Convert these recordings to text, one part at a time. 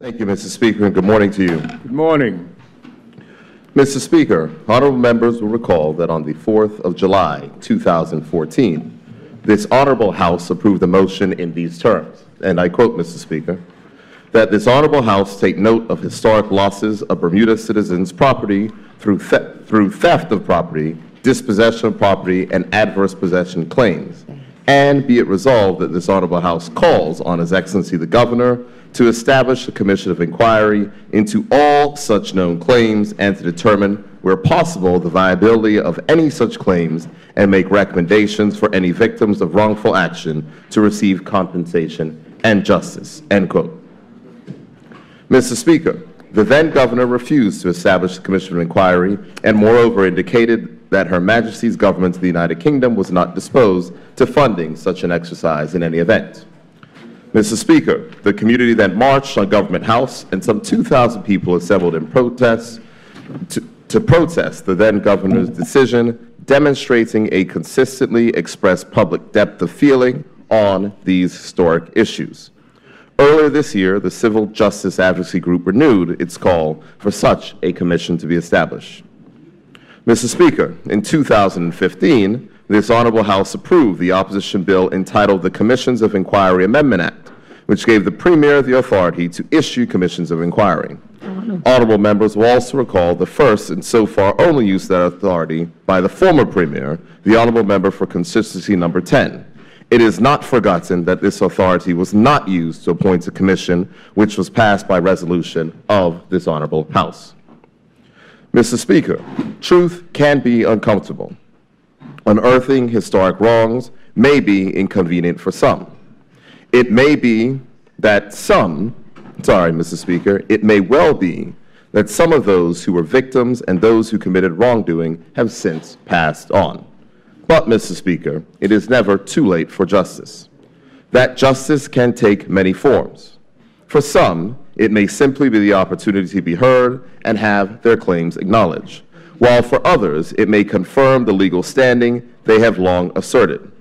Thank you, Mr. Speaker, and good morning to you. Good morning. Mr. Speaker, honorable members will recall that on the 4th of July, 2014, this honorable House approved a motion in these terms, and I quote, Mr. Speaker, that this honorable House take note of historic losses of Bermuda citizens' property through theft of property, dispossession of property, and adverse possession claims, and be it resolved that this honorable House calls on His Excellency the Governor to establish a commission of inquiry into all such known claims and to determine, where possible, the viability of any such claims and make recommendations for any victims of wrongful action to receive compensation and justice." End quote. Mr. Speaker, the then governor refused to establish a commission of inquiry and moreover indicated that Her Majesty's government of the United Kingdom was not disposed to funding such an exercise in any event. Mr. Speaker, the community then marched on Government House, and some 2,000 people assembled in protest to protest the then governor's decision, demonstrating a consistently expressed public depth of feeling on these historic issues. Earlier this year, the Civil Justice Advocacy Group renewed its call for such a commission to be established. Mr. Speaker, in 2015, this honorable House approved the opposition bill entitled the Commissions of Inquiry Amendment Act, which gave the Premier the authority to issue commissions of inquiry. Honorable members will also recall the first and so far only use of that authority by the former Premier, the Honorable Member for Constituency Number 10. It is not forgotten that this authority was not used to appoint a commission which was passed by resolution of this honorable House. Mr. Speaker, truth can be uncomfortable. Unearthing historic wrongs may be inconvenient for some. It may be that Mr. Speaker, it may well be that some of those who were victims and those who committed wrongdoing have since passed on. But, Mr. Speaker, it is never too late for justice. That justice can take many forms. For some, it may simply be the opportunity to be heard and have their claims acknowledged, while for others it may confirm the legal standing they have long asserted.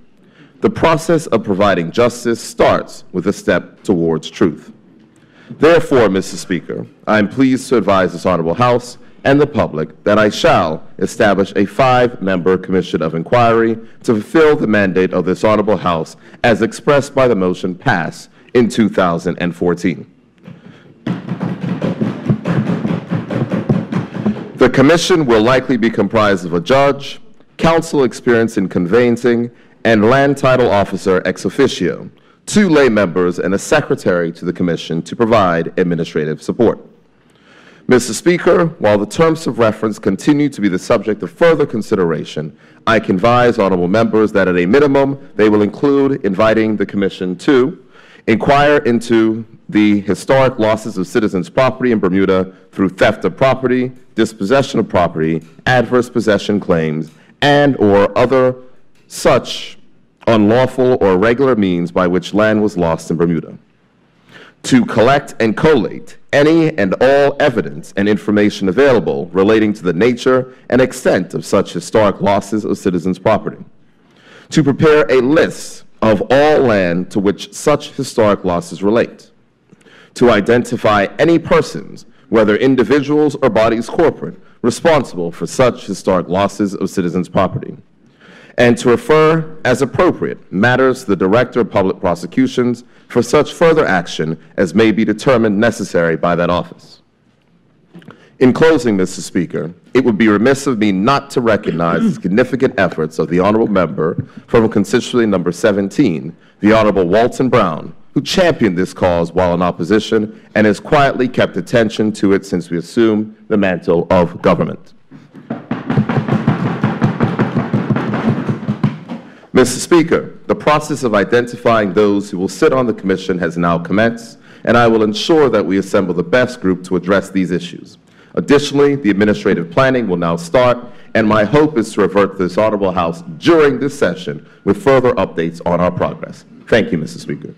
The process of providing justice starts with a step towards truth. Therefore, Mr. Speaker, I am pleased to advise this honorable House and the public that I shall establish a 5-member commission of inquiry to fulfill the mandate of this honorable House as expressed by the motion passed in 2014. The commission will likely be comprised of a judge, counsel experienced in conveyancing, and land title officer ex officio, 2 lay members, and a secretary to the commission to provide administrative support. Mr. Speaker, while the terms of reference continue to be the subject of further consideration, I can advise honorable members that at a minimum they will include inviting the commission to inquire into the historic losses of citizens' property in Bermuda through theft of property, dispossession of property, adverse possession claims, and/or other such unlawful or irregular means by which land was lost in Bermuda, to collect and collate any and all evidence and information available relating to the nature and extent of such historic losses of citizens' property, to prepare a list of all land to which such historic losses relate, to identify any persons, whether individuals or bodies corporate, responsible for such historic losses of citizens' property, and to refer, as appropriate, matters to the Director of Public Prosecutions for such further action as may be determined necessary by that office. In closing, Mr. Speaker, it would be remiss of me not to recognize the significant efforts of the honorable member from constituency number 17, the Honorable Walton Brown, who championed this cause while in opposition and has quietly kept attention to it since we assumed the mantle of government. Mr. Speaker, the process of identifying those who will sit on the commission has now commenced, and I will ensure that we assemble the best group to address these issues. Additionally, the administrative planning will now start, and my hope is to revert to this honorable House during this session with further updates on our progress. Thank you, Mr. Speaker.